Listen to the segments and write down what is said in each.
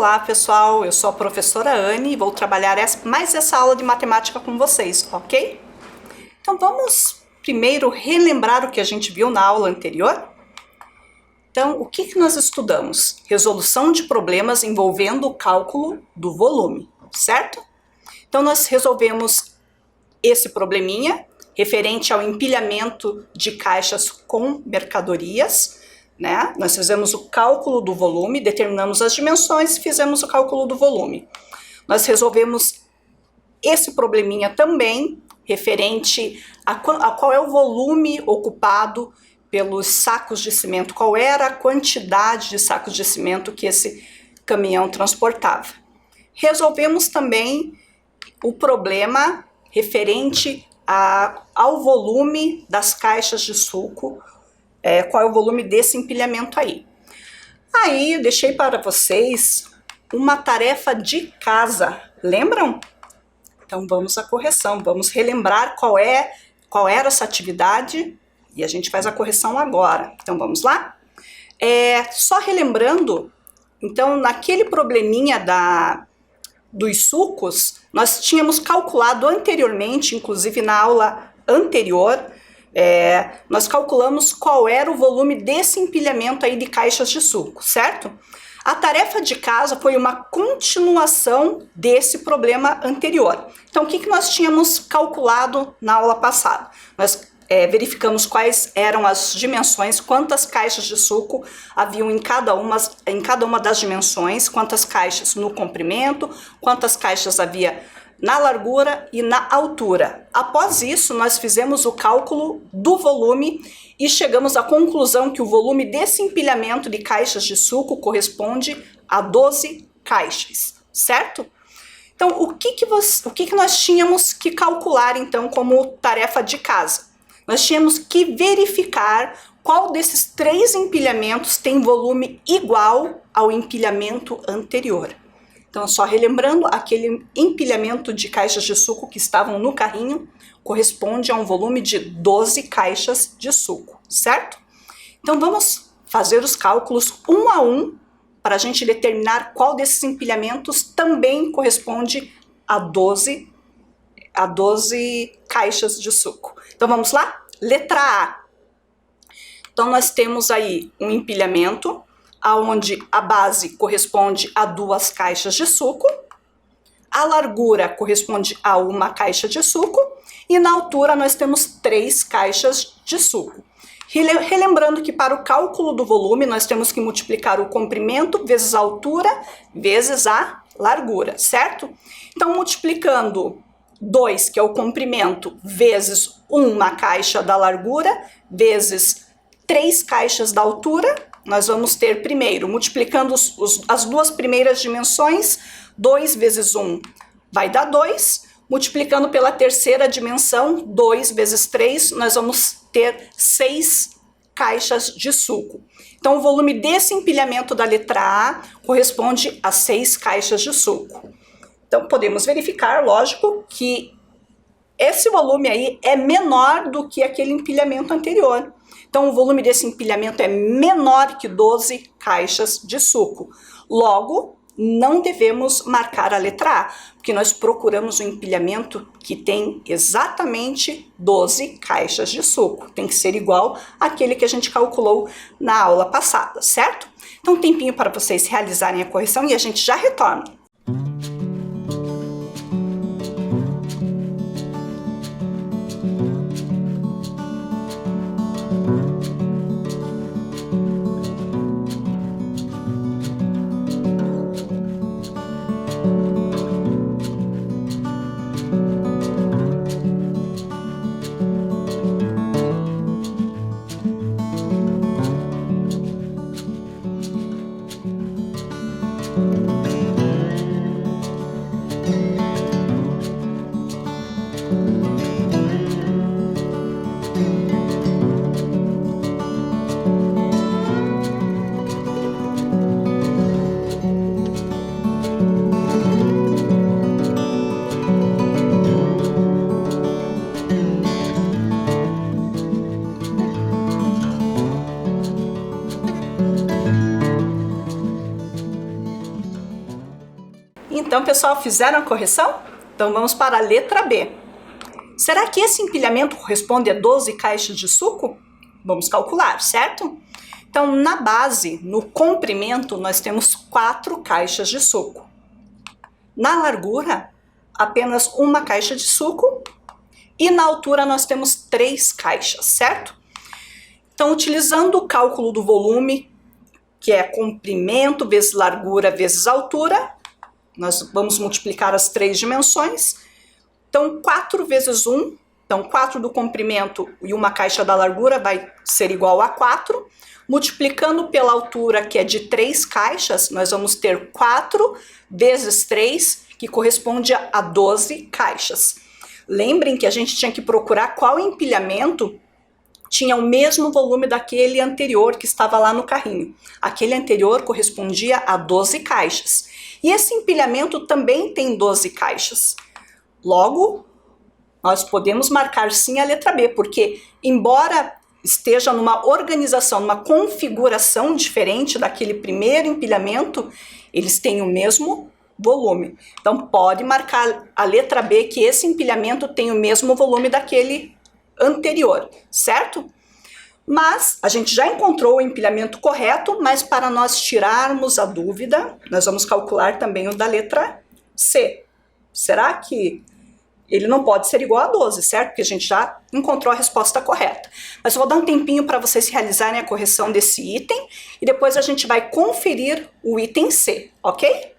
Olá pessoal, eu sou a professora Anne e vou trabalhar mais essa aula de matemática com vocês, ok? Então vamos primeiro relembrar o que a gente viu na aula anterior? Então, o que nós estudamos? Resolução de problemas envolvendo o cálculo do volume, certo? Então nós resolvemos esse probleminha referente ao empilhamento de caixas com mercadorias, né? Nós fizemos o cálculo do volume, determinamos as dimensões e fizemos o cálculo do volume. Nós resolvemos esse probleminha também referente a qual é o volume ocupado pelos sacos de cimento, qual era a quantidade de sacos de cimento que esse caminhão transportava. Resolvemos também o problema referente ao volume das caixas de suco, qual é o volume desse empilhamento aí. Aí eu deixei para vocês uma tarefa de casa, lembram? Então vamos à correção, vamos relembrar qual era essa atividade e a gente faz a correção agora. Então vamos lá? Só relembrando, então naquele probleminha dos sucos, nós tínhamos calculado anteriormente, inclusive na aula anterior, nós calculamos qual era o volume desse empilhamento aí de caixas de suco, certo? A tarefa de casa foi uma continuação desse problema anterior. Então, o que nós tínhamos calculado na aula passada? Nós verificamos quais eram as dimensões, quantas caixas de suco haviam em cada uma das dimensões, quantas caixas no comprimento, quantas caixas havia na largura e na altura. Após isso, nós fizemos o cálculo do volume e chegamos à conclusão que o volume desse empilhamento de caixas de suco corresponde a 12 caixas, certo? Então, o que nós tínhamos que calcular, então, como tarefa de casa? Nós tínhamos que verificar qual desses 3 empilhamentos tem volume igual ao empilhamento anterior. Então, só relembrando, aquele empilhamento de caixas de suco que estavam no carrinho corresponde a um volume de 12 caixas de suco, certo? Então, vamos fazer os cálculos um a um para a gente determinar qual desses empilhamentos também corresponde a 12 caixas de suco. Então, vamos lá? Letra A. Então, nós temos aí um empilhamento onde a base corresponde a 2 caixas de suco, a largura corresponde a 1 caixa de suco e na altura nós temos 3 caixas de suco. Relembrando que para o cálculo do volume nós temos que multiplicar o comprimento vezes a altura vezes a largura, certo? Então, multiplicando 2, que é o comprimento, vezes 1 caixa da largura, vezes 3 caixas da altura, nós vamos ter primeiro, multiplicando as 2 primeiras dimensões, 2 vezes 1 vai dar 2, multiplicando pela terceira dimensão, 2 vezes 3, nós vamos ter 6 caixas de suco. Então, o volume desse empilhamento da letra A corresponde a 6 caixas de suco. Então, podemos verificar, lógico, que esse volume aí é menor do que aquele empilhamento anterior. Então, o volume desse empilhamento é menor que 12 caixas de suco. Logo, não devemos marcar a letra A, porque nós procuramos um empilhamento que tem exatamente 12 caixas de suco. Tem que ser igual àquele que a gente calculou na aula passada, certo? Então, um tempinho para vocês realizarem a correção e a gente já retorna. Então, pessoal, fizeram a correção? Então, vamos para a letra B. Será que esse empilhamento corresponde a 12 caixas de suco? Vamos calcular, certo? Então, na base, no comprimento, nós temos 4 caixas de suco. Na largura, apenas uma caixa de suco. E na altura, nós temos 3 caixas, certo? Então, utilizando o cálculo do volume, que é comprimento vezes largura vezes altura, nós vamos multiplicar as 3 dimensões. Então, 4 vezes 1, então 4 do comprimento e uma caixa da largura vai ser igual a 4. Multiplicando pela altura, que é de 3 caixas, nós vamos ter 4 vezes 3, que corresponde a 12 caixas. Lembrem que a gente tinha que procurar qual empilhamento tinha o mesmo volume daquele anterior que estava lá no carrinho. Aquele anterior correspondia a 12 caixas. E esse empilhamento também tem 12 caixas. Logo, nós podemos marcar sim a letra B, porque embora esteja numa organização, numa configuração diferente daquele primeiro empilhamento, eles têm o mesmo volume. Então, pode marcar a letra B que esse empilhamento tem o mesmo volume daquele anterior, certo? Mas a gente já encontrou o empilhamento correto, mas para nós tirarmos a dúvida, nós vamos calcular também o da letra C. Será que ele não pode ser igual a 12, certo? Porque a gente já encontrou a resposta correta. Mas eu vou dar um tempinho para vocês realizarem a correção desse item e depois a gente vai conferir o item C, ok?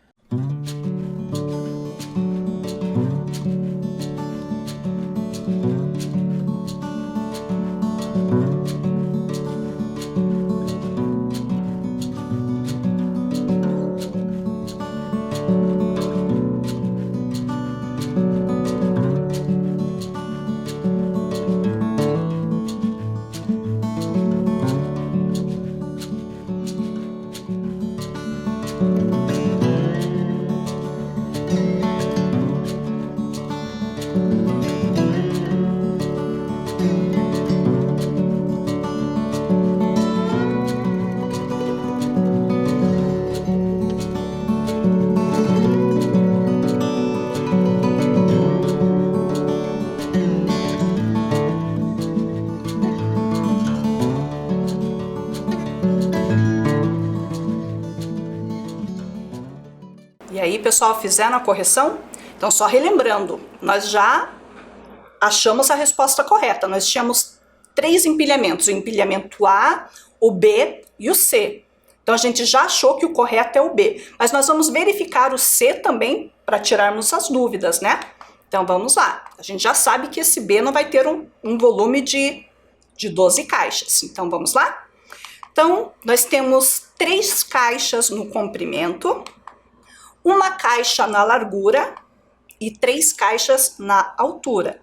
E aí, pessoal, fizeram a correção? Então, só relembrando, nós já achamos a resposta correta. Nós tínhamos 3 empilhamentos, o empilhamento A, o B e o C. Então, a gente já achou que o correto é o B. Mas nós vamos verificar o C também para tirarmos as dúvidas, né? Então, vamos lá. A gente já sabe que esse B não vai ter um volume de 12 caixas. Então, vamos lá? Então, nós temos 3 caixas no comprimento, uma caixa na largura e 3 caixas na altura.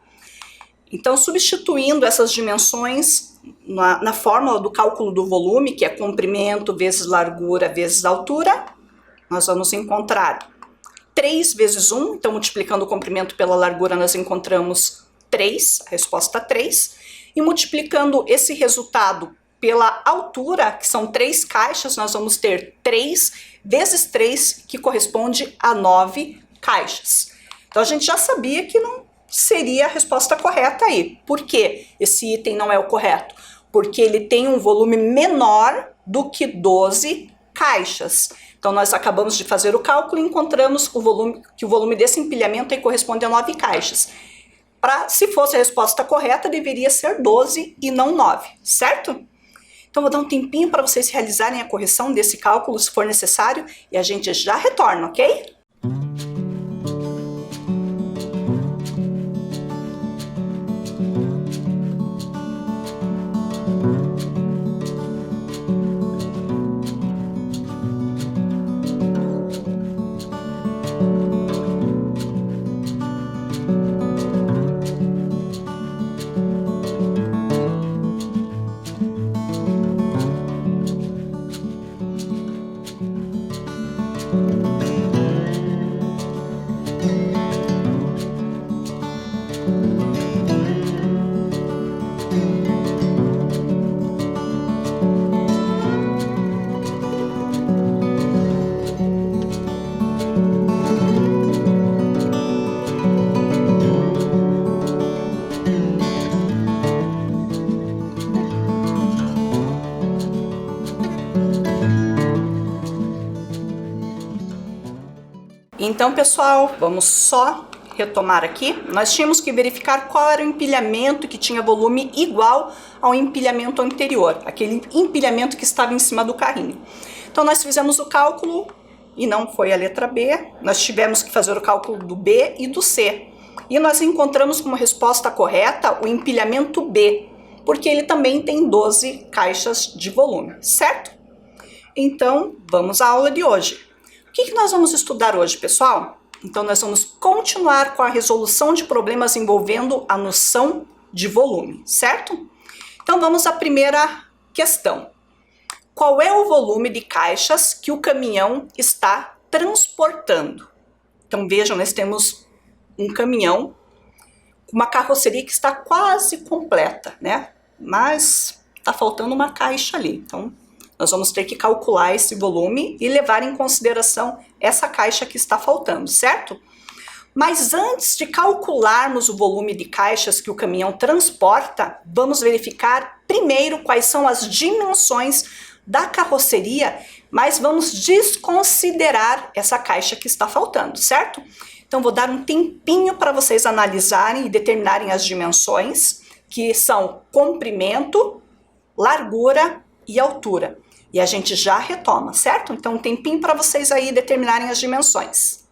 Então, substituindo essas dimensões na fórmula do cálculo do volume, que é comprimento vezes largura vezes altura, nós vamos encontrar 3 vezes 1, então multiplicando o comprimento pela largura nós encontramos 3, a resposta 3, e multiplicando esse resultado pela altura, que são 3 caixas, nós vamos ter 3 vezes 3, que corresponde a 9 caixas. Então, a gente já sabia que não seria a resposta correta aí. Por que esse item não é o correto? Porque ele tem um volume menor do que 12 caixas. Então, nós acabamos de fazer o cálculo e encontramos que o volume desse empilhamento aí corresponde a 9 caixas. Se fosse a resposta correta, deveria ser 12 e não 9, certo? Então, vou dar um tempinho para vocês realizarem a correção desse cálculo, se for necessário, e a gente já retorna, ok? Então, pessoal, vamos só retomar aqui. Nós tínhamos que verificar qual era o empilhamento que tinha volume igual ao empilhamento anterior, aquele empilhamento que estava em cima do carrinho. Então, nós fizemos o cálculo e não foi a letra B. Nós tivemos que fazer o cálculo do B e do C. E nós encontramos como resposta correta o empilhamento B, porque ele também tem 12 caixas de volume, certo? Então, vamos à aula de hoje. O que nós vamos estudar hoje, pessoal? Então, nós vamos continuar com a resolução de problemas envolvendo a noção de volume, certo? Então, vamos à primeira questão. Qual é o volume de caixas que o caminhão está transportando? Então, vejam, nós temos um caminhão com uma carroceria que está quase completa, né? Mas está faltando uma caixa ali. Então, nós vamos ter que calcular esse volume e levar em consideração essa caixa que está faltando, certo? Mas antes de calcularmos o volume de caixas que o caminhão transporta, vamos verificar primeiro quais são as dimensões da carroceria, mas vamos desconsiderar essa caixa que está faltando, certo? Então, vou dar um tempinho para vocês analisarem e determinarem as dimensões, que são comprimento, largura e altura. E a gente já retoma, certo? Então, um tempinho para vocês aí determinarem as dimensões.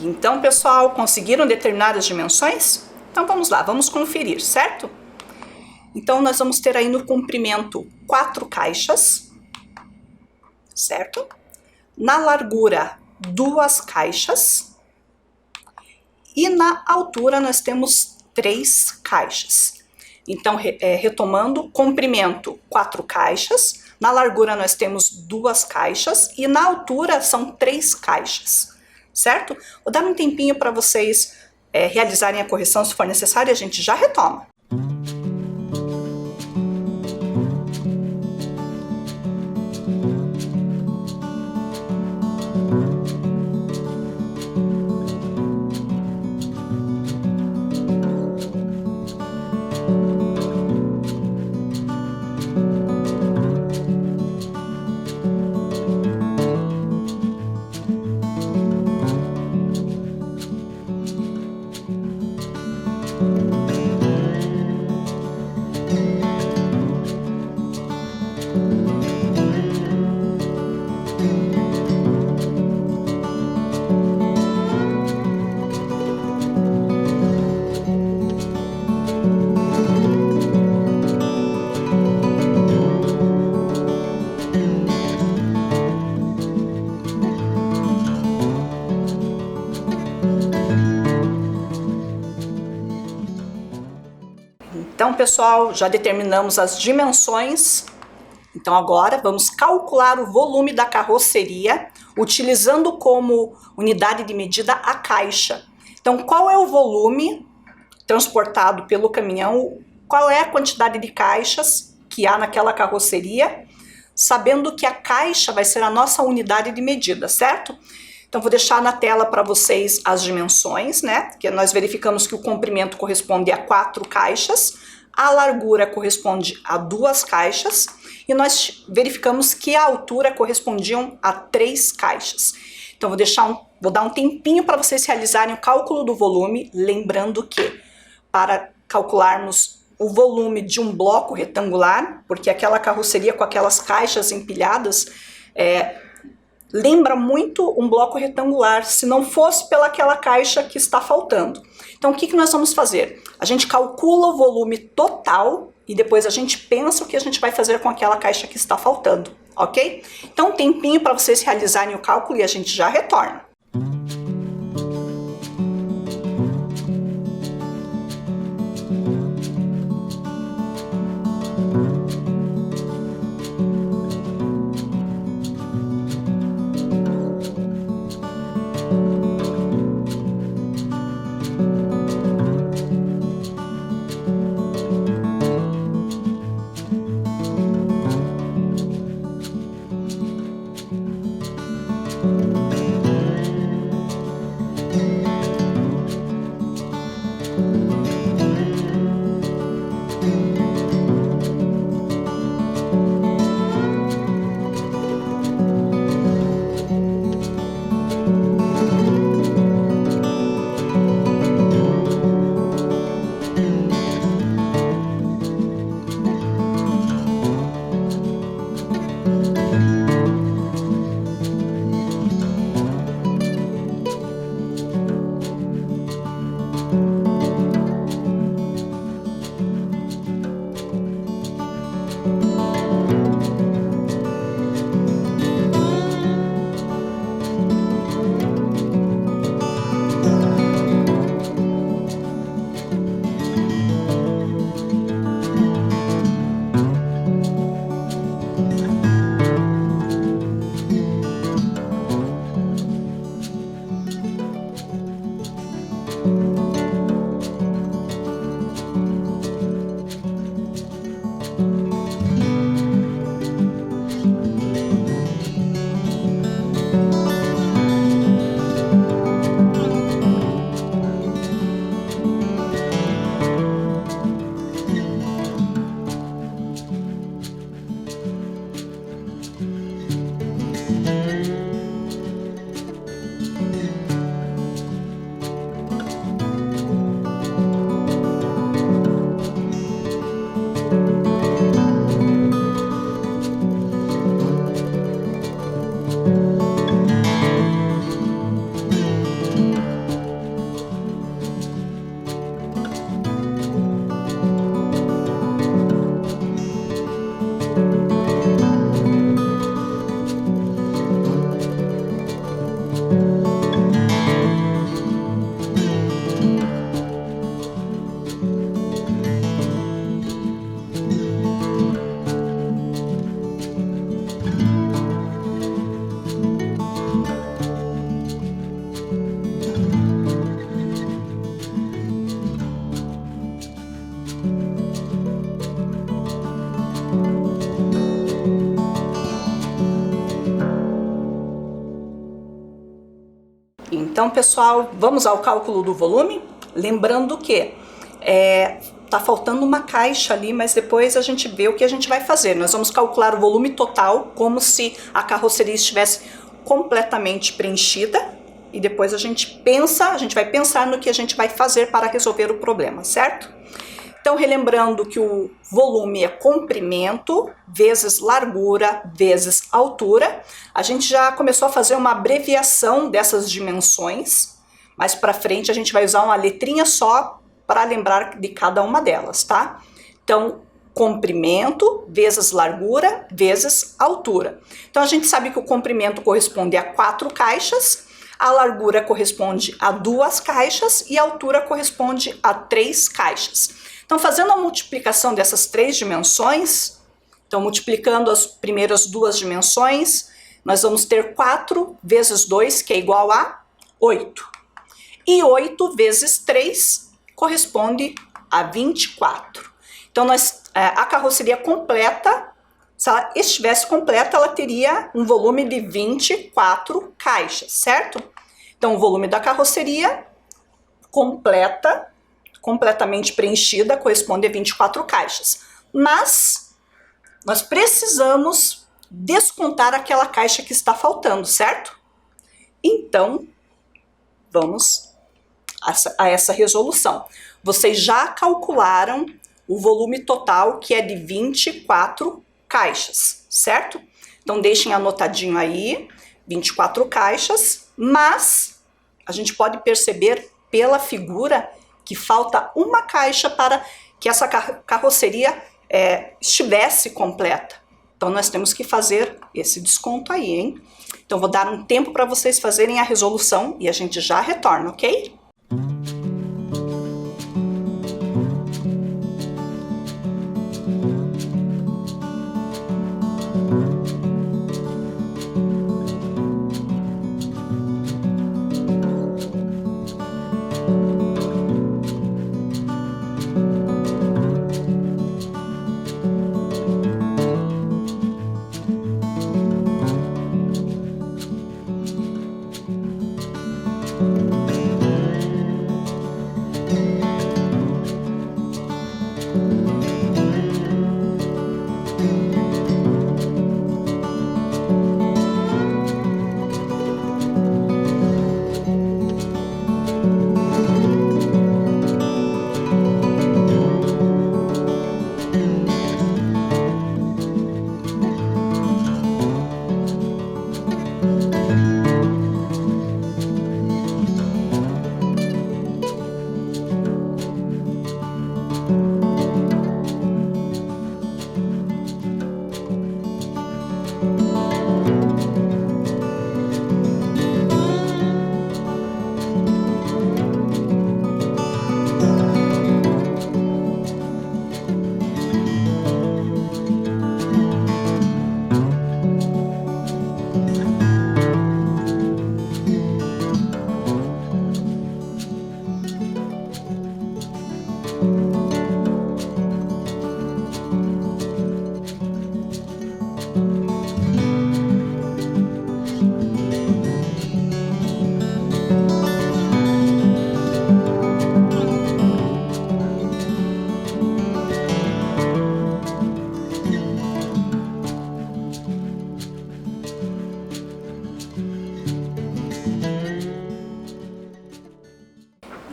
Então, pessoal, conseguiram determinar as dimensões? Então, vamos lá, vamos conferir, certo? Então, nós vamos ter aí no comprimento 4 caixas, certo? Na largura, 2 caixas. E na altura, nós temos 3 caixas. Então, retomando, comprimento, 4 caixas. Na largura, nós temos 2 caixas. E na altura, são 3 caixas. Certo? Vou dar um tempinho para vocês realizarem a correção, se for necessário, a gente já retoma. Então, pessoal, já determinamos as dimensões. Então, agora vamos calcular o volume da carroceria, utilizando como unidade de medida a caixa. Então, qual é o volume transportado pelo caminhão? Qual é a quantidade de caixas que há naquela carroceria? Sabendo que a caixa vai ser a nossa unidade de medida, certo? Então, vou deixar na tela para vocês as dimensões, né? Que nós verificamos que o comprimento corresponde a 4 caixas, a largura corresponde a 2 caixas, e nós verificamos que a altura correspondiam a 3 caixas. Então, vou dar um tempinho para vocês realizarem o cálculo do volume, lembrando que para calcularmos o volume de um bloco retangular, porque aquela carroceria com aquelas caixas empilhadas lembra muito um bloco retangular, se não fosse pelaquela caixa que está faltando. Então, o que nós vamos fazer? A gente calcula o volume total e depois a gente pensa o que a gente vai fazer com aquela caixa que está faltando, ok? Então, um tempinho para vocês realizarem o cálculo e a gente já retorna. Então, pessoal, vamos ao cálculo do volume? Lembrando que tá faltando uma caixa ali, mas depois a gente vê o que a gente vai fazer. Nós vamos calcular o volume total, como se a carroceria estivesse completamente preenchida, e depois a gente vai pensar no que a gente vai fazer para resolver o problema, certo? Então, relembrando que o volume é comprimento vezes largura vezes altura. A gente já começou a fazer uma abreviação dessas dimensões. Mais para frente a gente vai usar uma letrinha só para lembrar de cada uma delas, tá? Então, comprimento vezes largura vezes altura. Então, a gente sabe que o comprimento corresponde a 4 caixas, a largura corresponde a 2 caixas e a altura corresponde a 3 caixas. Então, fazendo a multiplicação dessas 3 dimensões, então multiplicando as primeiras 2 dimensões, nós vamos ter 4 vezes 2, que é igual a 8. E 8 vezes 3 corresponde a 24. Então, a carroceria completa, se ela estivesse completa, ela teria um volume de 24 caixas, certo? Então, o volume da carroceria completamente preenchida, corresponde a 24 caixas. Mas nós precisamos descontar aquela caixa que está faltando, certo? Então, vamos a essa resolução. Vocês já calcularam o volume total, que é de 24 caixas, certo? Então, deixem anotadinho aí, 24 caixas, mas a gente pode perceber pela figura que falta uma caixa para que essa carroceria estivesse completa. Então, nós temos que fazer esse desconto aí, hein? Então, vou dar um tempo para vocês fazerem a resolução e a gente já retorna, ok?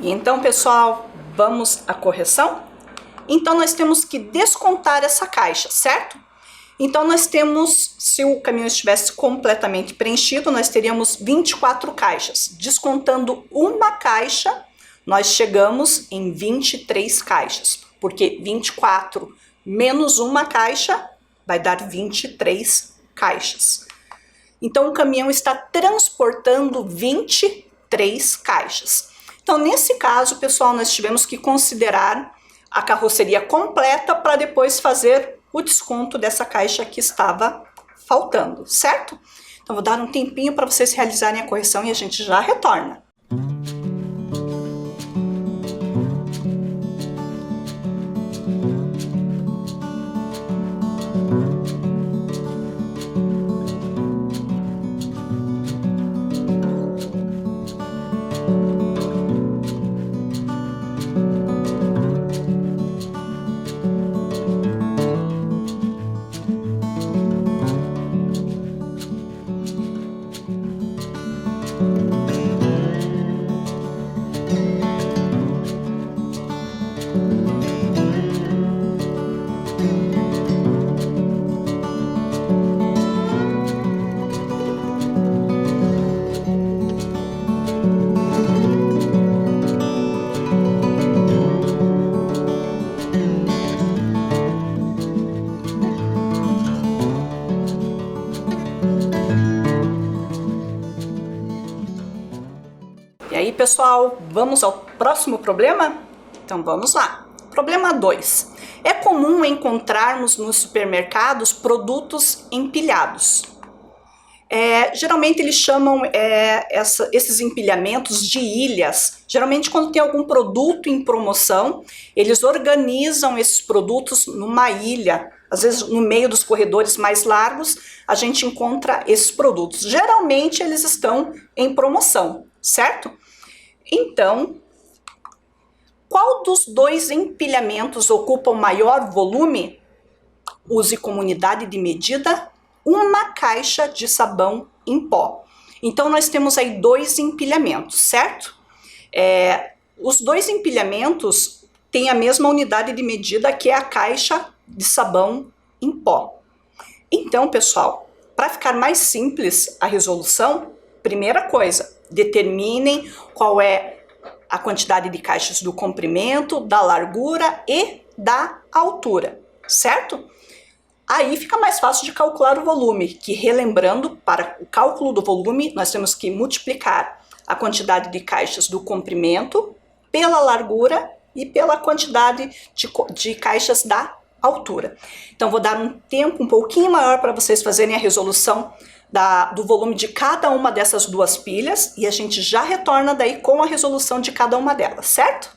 Então, pessoal, vamos à correção? Então, nós temos que descontar essa caixa, certo? Então, nós temos, se o caminhão estivesse completamente preenchido, nós teríamos 24 caixas. Descontando uma caixa, nós chegamos em 23 caixas, porque 24 menos uma caixa vai dar 23 caixas. Então, o caminhão está transportando 23 caixas. Então, nesse caso, pessoal, nós tivemos que considerar a carroceria completa para depois fazer o desconto dessa caixa que estava faltando, certo? Então, vou dar um tempinho para vocês realizarem a correção e a gente já retorna. E aí, pessoal, vamos ao próximo problema? Então, vamos lá. Problema 2. É comum encontrarmos nos supermercados produtos empilhados. Geralmente eles chamam esses empilhamentos de ilhas. Geralmente quando tem algum produto em promoção, eles organizam esses produtos numa ilha. Às vezes no meio dos corredores mais largos a gente encontra esses produtos. Geralmente eles estão em promoção, certo? Então, qual dos dois empilhamentos ocupa o maior volume? Use como unidade de medida uma caixa de sabão em pó. Então nós temos aí dois empilhamentos, certo? Os dois empilhamentos têm a mesma unidade de medida, que é a caixa de sabão em pó. Então, pessoal, para ficar mais simples a resolução, primeira coisa, determinem qual é a quantidade de caixas do comprimento, da largura e da altura, certo? Aí fica mais fácil de calcular o volume, que, relembrando, para o cálculo do volume, nós temos que multiplicar a quantidade de caixas do comprimento pela largura e pela quantidade de caixas da altura. Então, vou dar um tempo um pouquinho maior para vocês fazerem a resolução do volume de cada uma dessas duas pilhas e a gente já retorna daí com a resolução de cada uma delas, certo?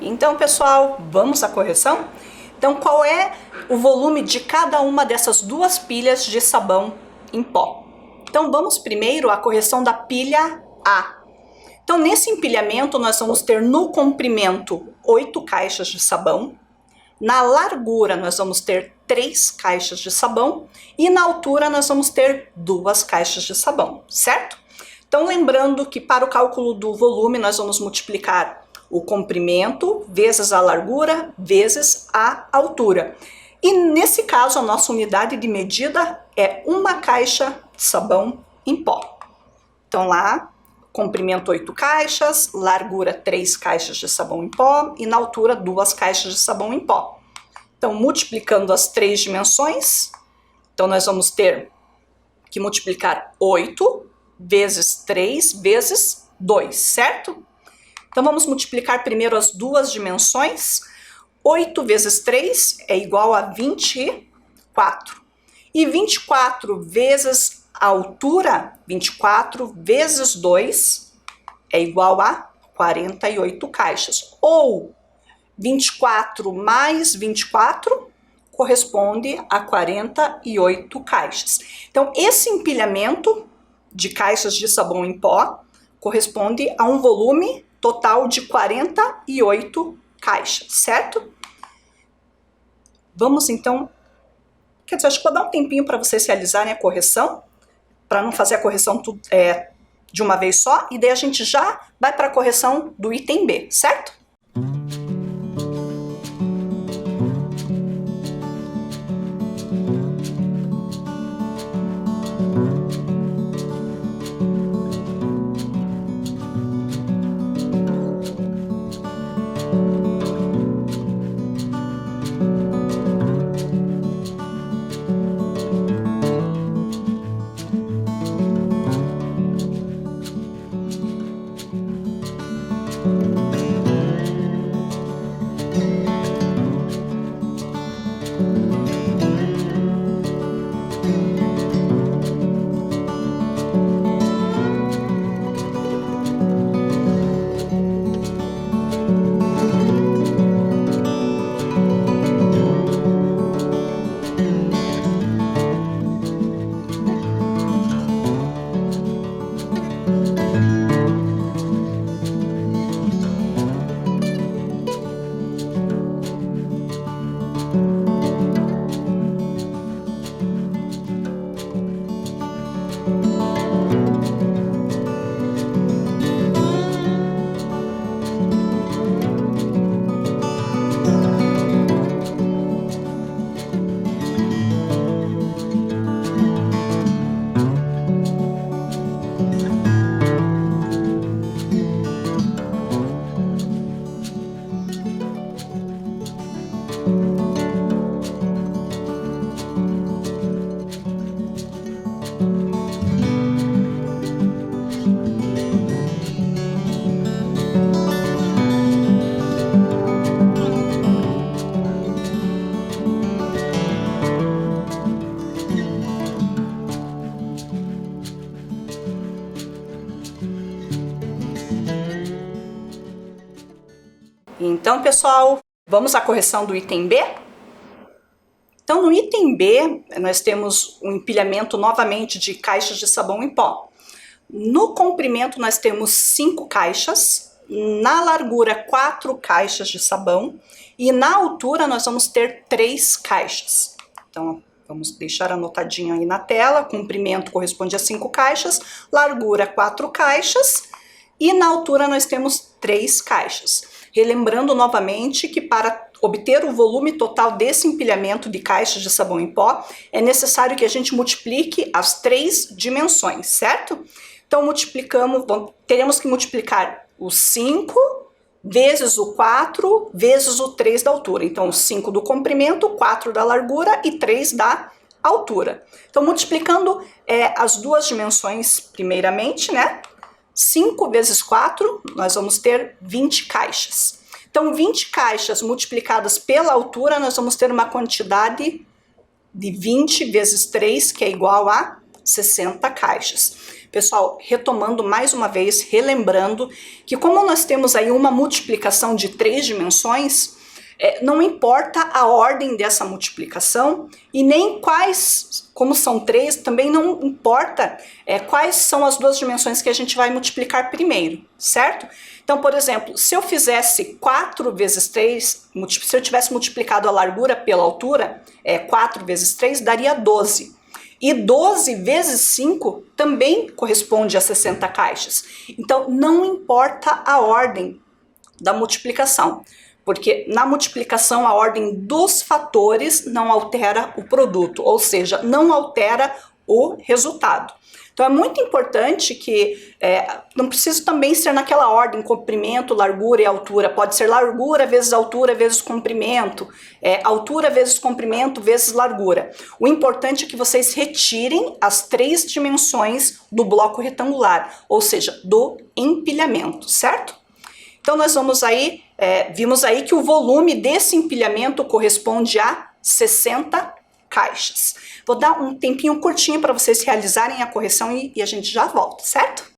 Então, pessoal, vamos à correção? Então, qual é o volume de cada uma dessas duas pilhas de sabão em pó? Então, vamos primeiro à correção da pilha A. Então, nesse empilhamento, nós vamos ter no comprimento 8 caixas de sabão, na largura nós vamos ter 3 caixas de sabão e na altura nós vamos ter 2 caixas de sabão, certo? Então, lembrando que para o cálculo do volume nós vamos multiplicar o comprimento vezes a largura vezes a altura. E nesse caso a nossa unidade de medida é uma caixa de sabão em pó. Então lá, comprimento 8 caixas, largura 3 caixas de sabão em pó e na altura 2 caixas de sabão em pó. Então, multiplicando as 3 dimensões, então nós vamos ter que multiplicar 8 vezes 3 vezes 2, certo? Então, vamos multiplicar primeiro as duas dimensões. 8 vezes 3 é igual a 24. E 24 vezes a altura, 24 vezes 2, é igual a 48 caixas. Ou 24 mais 24 corresponde a 48 caixas. Então, esse empilhamento de caixas de sabão em pó corresponde a um volume total de 48 caixas, certo? Vamos então, quer dizer, acho que vou dar um tempinho para vocês realizarem a correção, para não fazer a correção de uma vez só, e daí a gente já vai para a correção do item B, certo? Então, pessoal, vamos à correção do item B? Então, no item B, nós temos um empilhamento novamente de caixas de sabão em pó. No comprimento, nós temos 5 caixas, na largura, 4 caixas de sabão e na altura, nós vamos ter 3 caixas. Então, vamos deixar anotadinho aí na tela, comprimento corresponde a 5 caixas, largura 4 caixas e na altura nós temos 3 caixas. Relembrando novamente que para obter o volume total desse empilhamento de caixas de sabão em pó, é necessário que a gente multiplique as 3 dimensões, certo? Então teremos que multiplicar o 5 vezes o 4 vezes o 3 da altura. Então, 5 do comprimento, 4 da largura e 3 da altura. Então, multiplicando as duas dimensões primeiramente, né? 5 vezes 4, nós vamos ter 20 caixas. Então, 20 caixas multiplicadas pela altura, nós vamos ter uma quantidade de 20 vezes 3, que é igual a 60 caixas. Pessoal, retomando mais uma vez, relembrando que como nós temos aí uma multiplicação de 3 dimensões, não importa a ordem dessa multiplicação e nem quais, como são 3, também não importa quais são as 2 dimensões que a gente vai multiplicar primeiro, certo? Então, por exemplo, se eu fizesse 4 vezes 3, se eu tivesse multiplicado a largura pela altura, 4 vezes 3 daria 12. E 12 vezes 5 também corresponde a 60 caixas. Então, não importa a ordem da multiplicação, porque na multiplicação a ordem dos fatores não altera o produto, ou seja, não altera o resultado. Então é muito importante que não precisa também ser naquela ordem, comprimento, largura e altura. Pode ser largura vezes altura vezes comprimento, altura vezes comprimento vezes largura. O importante é que vocês retirem as 3 dimensões do bloco retangular, ou seja, do empilhamento, certo? Então nós vamos aí, vimos aí que o volume desse empilhamento corresponde a 60 caixas. Vou dar um tempinho curtinho para vocês realizarem a correção e a gente já volta, certo?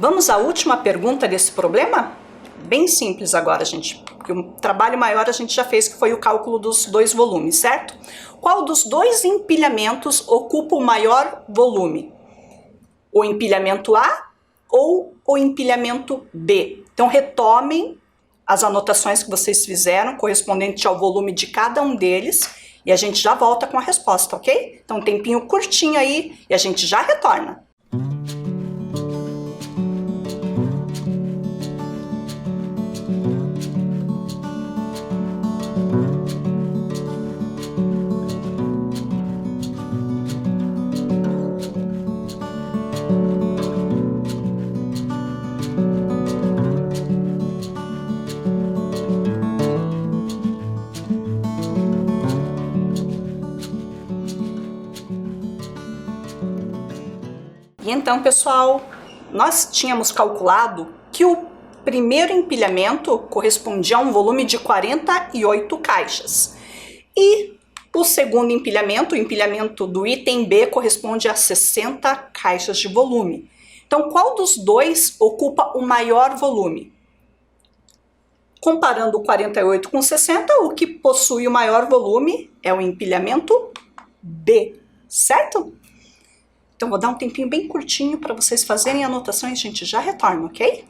Vamos à última pergunta desse problema? Bem simples agora, gente, porque o trabalho maior a gente já fez, que foi o cálculo dos 2 volumes, certo? Qual dos 2 empilhamentos ocupa o maior volume? O empilhamento A ou o empilhamento B? Então retomem as anotações que vocês fizeram, correspondente ao volume de cada um deles, e a gente já volta com a resposta, ok? Então um tempinho curtinho aí e a gente já retorna. E então, pessoal, nós tínhamos calculado que o primeiro empilhamento correspondia a um volume de 48 caixas. E o segundo empilhamento, o empilhamento do item B, corresponde a 60 caixas de volume. Então, qual dos dois ocupa o maior volume? Comparando o 48 com 60, o que possui o maior volume é o empilhamento B, certo? Então, vou dar um tempinho bem curtinho para vocês fazerem anotações, a gente já retorna, ok?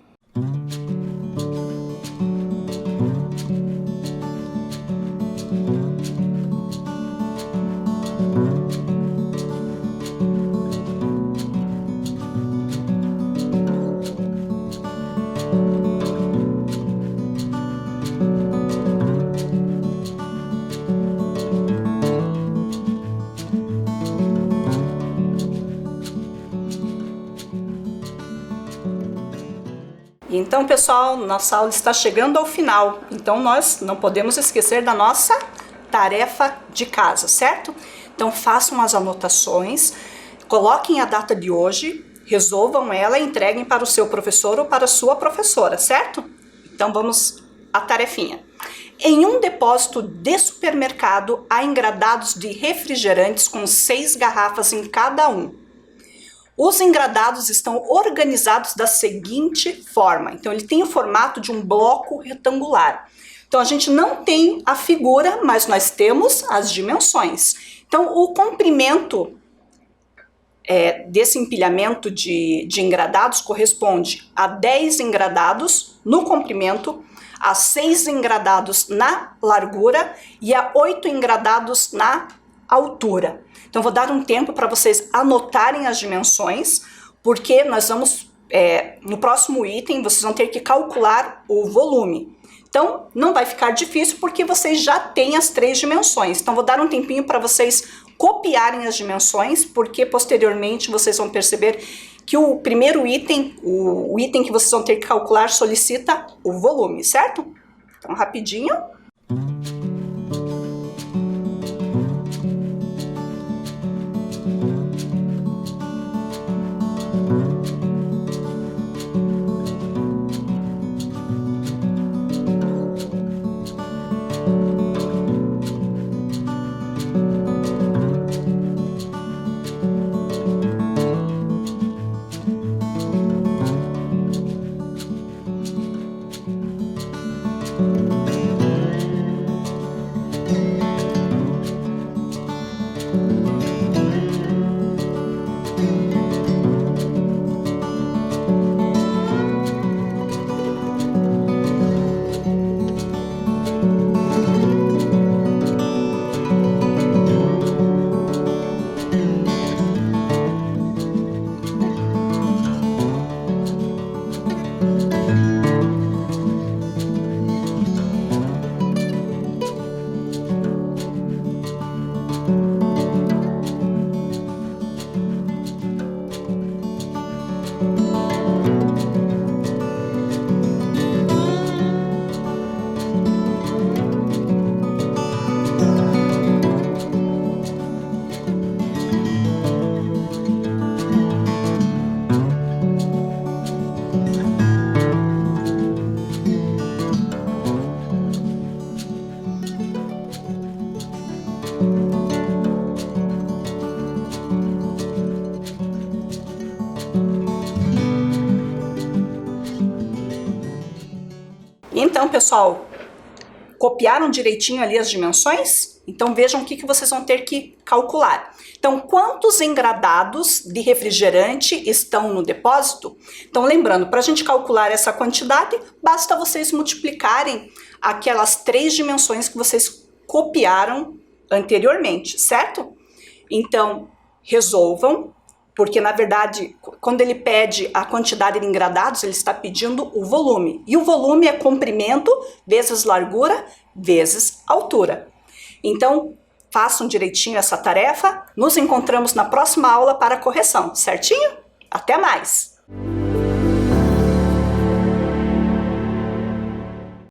Então, pessoal, nossa aula está chegando ao final, então nós não podemos esquecer da nossa tarefa de casa, certo? Então, façam as anotações, coloquem a data de hoje, resolvam ela e entreguem para o seu professor ou para a sua professora, certo? Então, vamos à tarefinha. Em um depósito de supermercado, há engradados de refrigerantes com 6 garrafas em cada um. Os engradados estão organizados da seguinte forma. Então, ele tem o formato de um bloco retangular. Então, a gente não tem a figura, mas nós temos as dimensões. Então, o comprimento desse empilhamento de engradados corresponde a 10 engradados no comprimento, a 6 engradados na largura e a 8 engradados na altura. Então, vou dar um tempo para vocês anotarem as dimensões, porque nós vamos, no próximo item, vocês vão ter que calcular o volume. Então, não vai ficar difícil porque vocês já têm as 3 dimensões. Então, vou dar um tempinho para vocês copiarem as dimensões, porque posteriormente vocês vão perceber que o primeiro item, o item que vocês vão ter que calcular, solicita o volume, certo? Então, rapidinho. Então, pessoal, copiaram direitinho ali as dimensões? Então, vejam o que vocês vão ter que calcular. Então, quantos engradados de refrigerante estão no depósito? Então, lembrando, para a gente calcular essa quantidade, basta vocês multiplicarem aquelas 3 dimensões que vocês copiaram anteriormente, certo? Então, resolvam, porque na verdade, quando ele pede a quantidade de engradados, ele está pedindo o volume. E o volume é comprimento vezes largura vezes altura. Então, façam direitinho essa tarefa. Nos encontramos na próxima aula para a correção, certinho? Até mais!